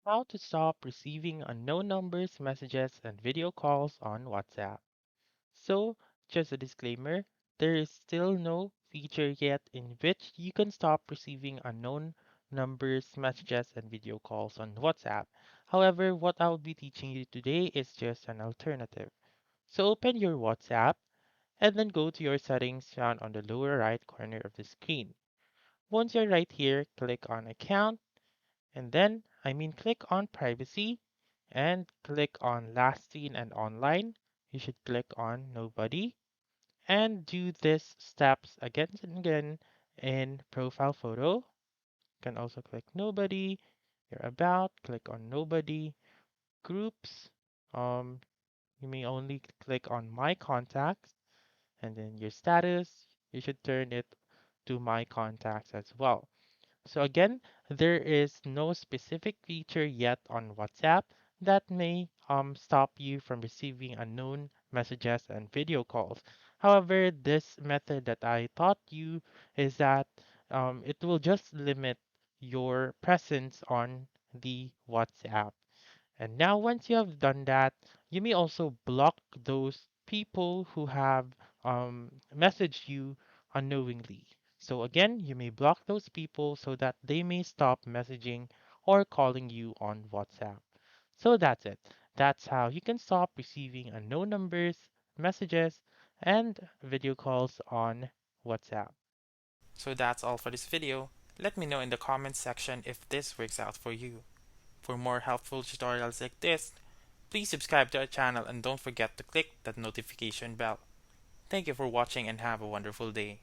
How to stop receiving unknown numbers, messages, and video calls on WhatsApp. So, just a disclaimer, there is still no feature yet in which you can stop receiving unknown numbers, messages, and video calls on WhatsApp. However, what I'll be teaching you today is just an alternative. So, open your WhatsApp and then go to your settings found on the lower right corner of the screen. Once you're right here, click on Account and then, click on privacy and click on last seen and online. You should click on nobody and do this steps again and again in profile photo. You can also click nobody, your about, click on nobody, groups. Um, you may only click on my contacts and then your status. You should turn it to my contacts as well. So again, there is no specific feature yet on WhatsApp that may stop you from receiving unknown messages and video calls. However, this method that I taught you is that it will just limit your presence on the WhatsApp. And now, once you have done that, you may also block those people who have messaged you unknowingly. So, again, you may block those people so that they may stop messaging or calling you on WhatsApp. So, that's it. That's how you can stop receiving unknown numbers, messages, and video calls on WhatsApp. So that's all for this video. Let me know in the comments section if this works out for you. For more helpful tutorials like this, please subscribe to our channel and don't forget to click that notification bell. Thank you for watching and have a wonderful day.